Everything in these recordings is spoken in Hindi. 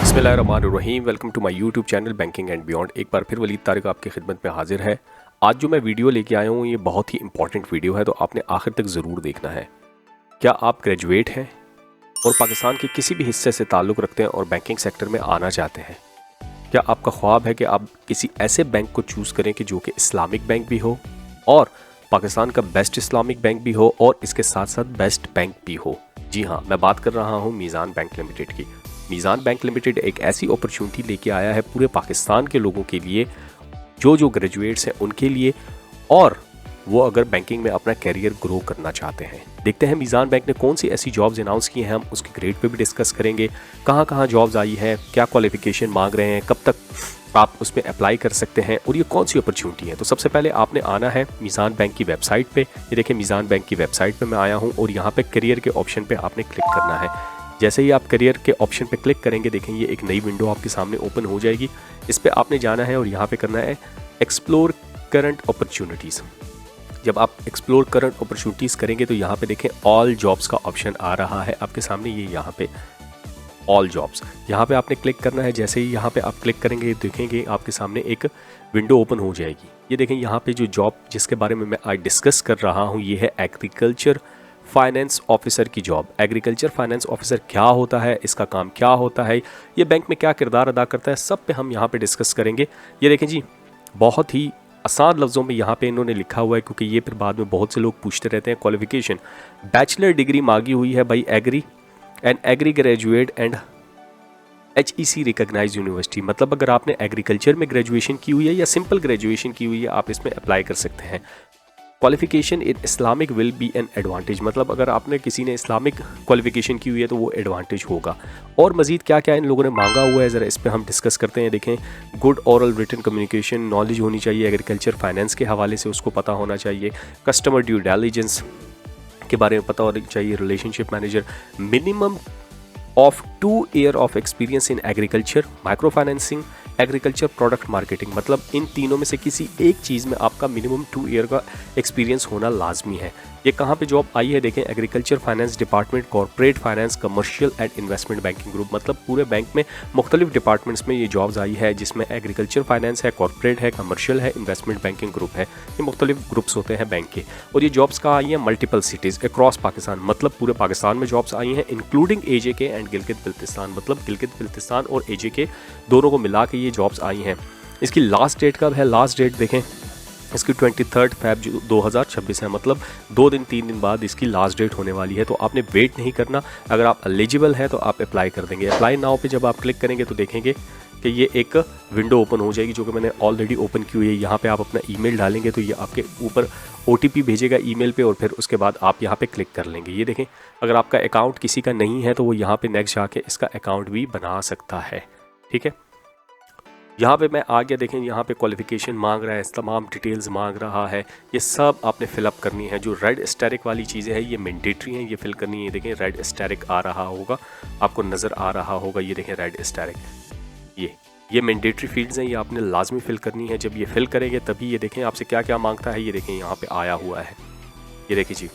बिस्मिल्लाहिर्रहमानिर्रहीम। Welcome to my YouTube channel banking and beyond. एक बार फिर वलीद तारिक आपकी खिदमत में हाजिर है। आज जो मैं वीडियो लेके आया हूँ ये बहुत ही इंपॉर्टेंट वीडियो है, तो आपने आखिर तक ज़रूर देखना है। क्या आप ग्रेजुएट हैं और पाकिस्तान के किसी भी हिस्से से ताल्लुक़ रखते हैं और बैंकिंग सेक्टर में आना चाहते हैं? क्या आपका ख्वाब है कि आप किसी ऐसे बैंक को चूज़ करें कि जो कि इस्लामिक बैंक भी हो और पाकिस्तान का बेस्ट इस्लामिक बैंक भी हो और इसके साथ साथ बेस्ट बैंक भी हो? जी हाँ, मैं बात कर रहा हूँ मीज़ान बैंक लिमिटेड की। मीज़ान बैंक लिमिटेड एक ऐसी अपॉर्चुनिटी लेके आया है पूरे पाकिस्तान के लोगों के लिए, जो ग्रेजुएट्स हैं उनके लिए, और वो अगर बैंकिंग में अपना कैरियर ग्रो करना चाहते हैं। देखते हैं मीज़ान बैंक ने कौन सी ऐसी जॉब्स अनाउंस की हैं, हम उसके ग्रेड पे भी डिस्कस करेंगे। कहाँ कहाँ जॉब्स आई है, क्या क्वालिफिकेशन मांग रहे हैं, कब तक आप उसमें अप्लाई कर सकते हैं और ये कौन सी अपॉर्चुनिटी है। तो सबसे पहले आपने आना है मीज़ान बैंक की वेबसाइट पे। ये देखिए मीज़ान बैंक की वेबसाइट पे मैं आया हूँ और यहाँ पे करियर के ऑप्शन पे आपने क्लिक करना है। जैसे ही आप करियर के ऑप्शन पे क्लिक करेंगे, देखेंगे एक नई विंडो आपके सामने ओपन हो जाएगी। इस पर आपने जाना है और यहाँ पे करना है एक्सप्लोर करंट अपॉर्चुनिटीज़। जब आप एक्सप्लोर करंट अपॉर्चुनिटीज़ करेंगे तो यहाँ पे देखें ऑल जॉब्स का ऑप्शन आ रहा है आपके सामने। ये यहाँ पे ऑल जॉब्स, यहाँ पे आपने क्लिक करना है। जैसे ही यहाँ पे आप क्लिक करेंगे देखेंगे आपके सामने एक विंडो ओपन हो जाएगी। ये देखें यहाँ पे जो जॉब जिसके बारे में मैं आज डिस्कस कर रहा हूँ ये है एग्रीकल्चर फाइनेंस ऑफिसर की जॉब। एग्रीकल्चर फाइनेंस ऑफिसर क्या होता है, इसका काम क्या होता है, ये बैंक में क्या किरदार अदा करता है, सब पे हम यहाँ पे डिस्कस करेंगे। ये देखें जी, बहुत ही आसान लफ्ज़ों में यहाँ पे इन्होंने लिखा हुआ है, क्योंकि ये फिर बाद में बहुत से लोग पूछते रहते हैं। क्वालिफिकेशन बैचलर डिग्री मांगी हुई है भाई, agri graduate and HEC recognize university. मतलब अगर आपने एग्रीकल्चर में ग्रेजुएशन की हुई है या सिंपल ग्रेजुएशन की हुई है, आप इसमें अप्लाई कर सकते हैं। Qualification in Islamic will be an advantage, मतलब अगर आपने किसी ने इस्लामिक क्वालिफिकेशन की हुई है तो वो एडवांटेज होगा। और मजीद क्या क्या इन लोगों ने मांगा हुआ है ज़रा इस पर हम डिस्कस करते हैं। देखें, good oral written communication knowledge होनी चाहिए, एग्रीकल्चर फाइनेंस के हवाले से उसको पता होना चाहिए, कस्टमर ड्यू डिलिजेंस के बारे में पता होना चाहिए, relationship manager, minimum of 2 year of experience in agriculture, micro financing, agriculture product marketing. मतलब इन तीनों में से किसी एक चीज़ में आपका मिनिमम 2 ईयर का एक्सपीरियंस होना लाजमी है। ये कहाँ पे जॉब आई है देखें, agriculture finance department, corporate finance, commercial and investment banking group. मतलब पूरे बैंक में मुख्तलिफ डिपार्टमेंट्स में ये जॉब्स आई है, जिसमें एग्रीकल्चर फाइनेंस है, कॉर्पोरेट है, कमर्शियल है, इन्वेस्टमेंट बैंकिंग ग्रुप है। ये मुख्तलिफ ग्रुप्स होते हैं बैंक के। और ये जॉब्स कहाँ आई हैं, मल्टीपल सिटीज़ अक्रॉस पाकिस्तान, मतलब पूरे पाकिस्तान में जॉब्स आई हैं, including AJK and Gilgit Baltistan. मतलब गिलगित बिल्तिस्तान और AJK दोनों को मिला के ये जॉब्स आई हैं। इसकी लास्ट डेट कब है, लास्ट डेट देखें इसकी 23 फ़रवरी 2026 है। मतलब 2 दिन 3 दिन बाद इसकी लास्ट डेट होने वाली है। तो आपने वेट नहीं करना, अगर आप एलिजिबल हैं तो आप अप्लाई कर देंगे। अप्लाई नाउ पे जब आप क्लिक करेंगे तो देखेंगे कि ये एक विंडो ओपन हो जाएगी, जो कि मैंने ऑलरेडी ओपन की हुई है। यहाँ पे आप अपना ईमेल डालेंगे तो ये आपके ऊपर OTP भेजेगा ईमेल पे, और फिर उसके बाद आप यहाँ पे क्लिक कर लेंगे। ये देखें, अगर आपका अकाउंट किसी का नहीं है तो वो यहाँ पे नेक्स्ट जाके इसका अकाउंट भी बना सकता है। ठीक है, यहाँ पे मैं आ गया। देखें यहाँ पे क्वालिफिकेशन मांग रहा है, तमाम डिटेल्स मांग रहा है, ये सब आपने फिलअप करनी है। जो रेड स्टैरिक वाली चीज़ें हैं ये मैंडेटरी हैं, ये फिल करनी है। देखें रेड स्टैरिक आ रहा होगा, आपको नज़र आ रहा होगा, ये देखें रेड स्टैरिक, ये मैंडेटरी फील्ड्स हैं, ये आपने लाजमी फिल करनी है। जब ये फिल करेंगे तभी ये देखें आपसे क्या क्या मांगता है। ये देखें यहाँ पे आया हुआ है, ये देखिए जी,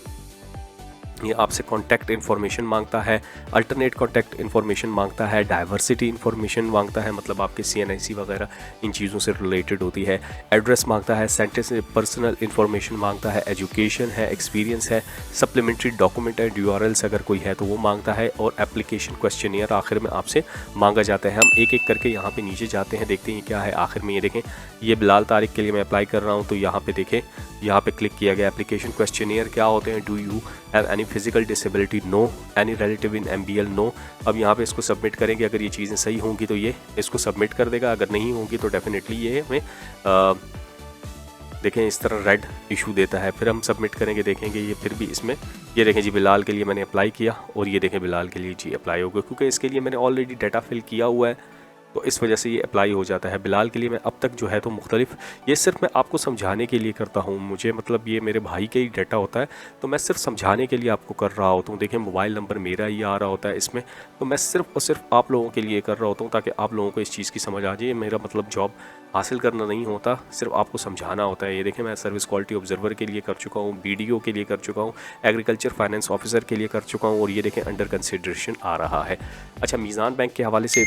ये आपसे कॉन्टैक्ट इन्फॉर्मेशन मांगता है, अल्टरनेट कॉन्टैक्ट इन्फॉर्मेशन मांगता है, डाइवर्सिटी इन्फॉर्मेशन मांगता है, मतलब आपके CNIC वगैरह इन चीज़ों से रिलेटेड होती है, एड्रेस मांगता है, सेंटेंस पर्सनल इन्फॉर्मेशन मांगता है, एजुकेशन है, एक्सपीरियंस है, सप्लीमेंट्री डॉक्यूमेंट है, URLs अगर कोई है तो वो मांगता है, और एप्लीकेशन क्वेश्चनियर आखिर में आपसे मांगा जाता है। हम एक एक करके यहाँ पर नीचे जाते हैं, देखते हैं क्या है आखिर में। ये देखें, ये बिलाल तारिक के लिए मैं अप्लाई कर रहा हूँ, तो यहाँ पर देखें, यहाँ पे क्लिक किया गया। एप्लीकेशन क्वेश्चनियर क्या होते हैं, do you have any physical disability, no, any relative in MBL, no. अब यहाँ पे इसको सबमिट करेंगे, अगर ये चीज़ें सही होंगी तो ये इसको सबमिट कर देगा, अगर नहीं होंगी तो डेफिनेटली ये हमें देखें इस तरह रेड इशू देता है। फिर हम सबमिट करेंगे, देखेंगे ये फिर भी इसमें, ये देखें जी बिलाल के लिए मैंने अप्लाई किया, और ये देखें बिलाल के लिए जी अप्लाई होगा, क्योंकि इसके लिए मैंने ऑलरेडी डाटा फिल किया हुआ है, तो इस वजह से ये अप्लाई हो जाता है। बिलाल के लिए मैं अब तक जो है तो मुख्तलिफ, ये सिर्फ मैं आपको समझाने के लिए करता हूँ, मुझे मतलब ये मेरे भाई का ही डाटा होता है, तो मैं सिर्फ समझाने के लिए आपको कर रहा होता हूँ। देखिए मोबाइल नंबर मेरा ही आ रहा होता है इसमें, तो मैं सिर्फ और सिर्फ आप लोगों के लिए कर रहा होता हूँ, ताकि आप लोगों को इस चीज़ की समझ आ जाए। मेरा मतलब जॉब हासिल करना नहीं होता, सिर्फ आपको समझाना होता है। ये देखें, मैं सर्विस क्वालिटी ऑब्जर्वर के लिए कर चुका हूँ, BDO के लिए कर चुका हूँ, एग्रीकल्चर फाइनेंस ऑफिसर के लिए कर चुका हूँ, और ये देखें अंडर कंसिडरेशन आ रहा है। अच्छा, मीज़ान बैंक के हवाले से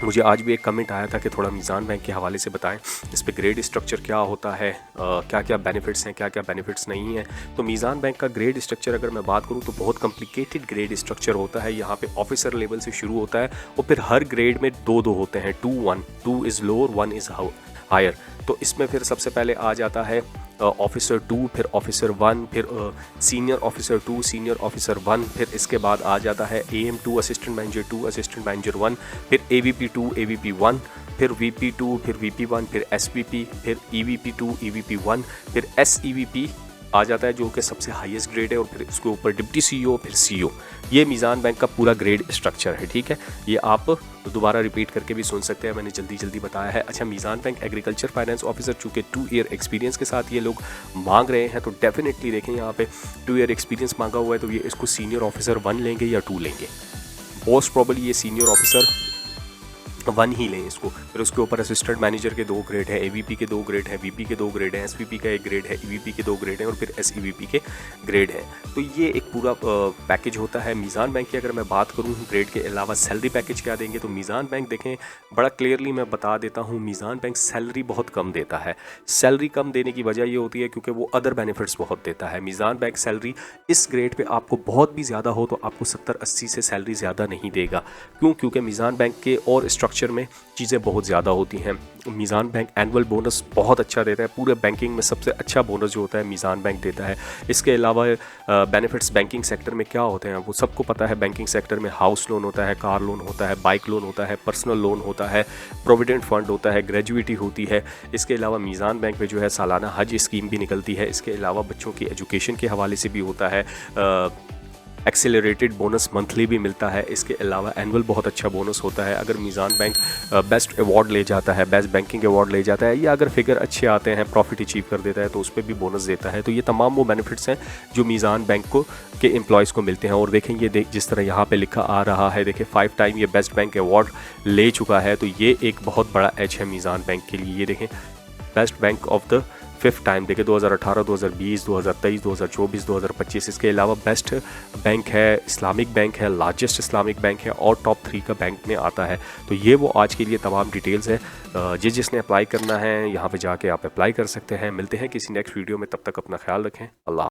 मुझे आज भी एक कमेंट आया था कि थोड़ा मीज़ान बैंक के हवाले से बताएं, इस पे ग्रेड स्ट्रक्चर क्या होता है, क्या क्या बेनिफिट्स हैं, क्या क्या बेनिफिट्स नहीं हैं। तो मीज़ान बैंक का ग्रेड स्ट्रक्चर अगर मैं बात करूं तो बहुत कॉम्प्लिकेटेड ग्रेड स्ट्रक्चर होता है। यहाँ पे ऑफिसर लेवल से शुरू होता है और फिर हर ग्रेड में दो दो होते हैं, 2-1, 2 इज़ लोअर, 1 इज़ हायर। तो इसमें फिर सबसे पहले आ जाता है ऑफिसर 2, फिर ऑफिसर 1, फिर सीनियर ऑफिसर 2, सीनियर ऑफिसर 1, फिर इसके बाद आ जाता है AM2, assistant manager 2, assistant manager 1, फिर AVP 2, AVP 1, फिर VP 2, फिर VP 1, फिर SVP, फिर EVP 2, EVP 1, फिर SEVP आ जाता है जो कि सबसे हाईएस्ट ग्रेड है, और फिर इसके ऊपर डिप्टी CEO, फिर CEO। ये मीज़ान बैंक का पूरा ग्रेड स्ट्रक्चर है, ठीक है। ये आप दोबारा रिपीट करके भी सुन सकते हैं, मैंने जल्दी जल्दी बताया है। अच्छा, मीज़ान बैंक एग्रीकल्चर फाइनेंस ऑफिसर चूँकि 2 ईयर एक्सपीरियंस के साथ ये लोग मांग रहे हैं, तो डेफिनेटली देखें यहाँ पे 2 ईयर एक्सपीरियंस मांगा हुआ है, तो ये इसको सीनियर ऑफिसर 1 लेंगे या 2 लेंगे। मोस्ट प्रॉबली ये सीनियर ऑफिसर 1 ही लें इसको। फिर उसके ऊपर असिस्टेंट मैनेजर के 2 ग्रेड है, AVP के 2 ग्रेड है, VP के 2 ग्रेड है, SVP का 1 ग्रेड है, EVP के 2 ग्रेड है, और फिर SEVP के ग्रेड है। तो ये एक पूरा पैकेज होता है मीज़ान बैंक की। अगर मैं बात करूँ ग्रेड के अलावा सैलरी पैकेज क्या देंगे, तो मीज़ान बैंक देखें बड़ा क्लियरली मैं बता देता हूँ, मीज़ान बैंक सैलरी बहुत कम देता है। सैलरी कम देने की वजह ये होती है क्योंकि वो अदर बेनिफिट्स बहुत देता है। मीज़ान बैंक सैलरी इस ग्रेड पे आपको बहुत भी ज़्यादा हो तो आपको 70-80 से सैलरी ज़्यादा नहीं देगा। क्यों? क्योंकि मीज़ान बैंक के और स्ट्रक्चर में चीज़ें बहुत ज़्यादा होती हैं। मीज़ान बैंक एनुअल बोनस बहुत अच्छा देता है, पूरे बैंकिंग में सबसे अच्छा बोनस जो होता है मीज़ान बैंक देता है। इसके अलावा बेनिफिट्स बैंकिंग सेक्टर में क्या होते हैं वो सबको पता है। बैंकिंग सेक्टर में हाउस लोन होता है, कार लोन होता है, बाइक लोन होता है, पर्सनल लोन होता है, प्रोविडेंट फंड होता है, ग्रेजुइटी होती है। इसके अलावा मीज़ान बैंक में जो है सालाना हज स्कीम भी निकलती है। इसके अलावा बच्चों की एजुकेशन के हवाले से भी होता है, एक्सेलरेटेड बोनस मंथली भी मिलता है। इसके अलावा एनुअल बहुत अच्छा बोनस होता है। अगर मीज़ान बैंक बेस्ट अवार्ड ले जाता है, बेस्ट बैंकिंग अवार्ड ले जाता है, या अगर फिगर अच्छे आते हैं, प्रॉफिट अचीव कर देता है, तो उस पर भी बोनस देता है। तो ये तमाम वो बेनिफिट्स हैं जो मीज़ान बैंक को के एम्प्लॉयज़ को मिलते हैं। और देखें ये जिस तरह यहाँ पे लिखा आ रहा है, देखिए 5 टाइम ये बेस्ट बैंक अवार्ड ले चुका है, तो ये एक बहुत बड़ा एच है मीज़ान बैंक के लिए। ये देखें best bank of the 5th time, देखिए 2018, 2020, 2023, 2024, 2025। इसके अलावा बेस्ट बैंक है, इस्लामिक बैंक है, लार्जेस्ट इस्लामिक बैंक है, और टॉप 3 का बैंक में आता है। तो ये वो आज के लिए तमाम डिटेल्स है। जिसने अप्लाई करना है यहाँ पे जाके आप अप्लाई कर सकते हैं। मिलते हैं किसी नेक्स्ट वीडियो में, तब तक अपना ख्याल रखें। अल्लाह।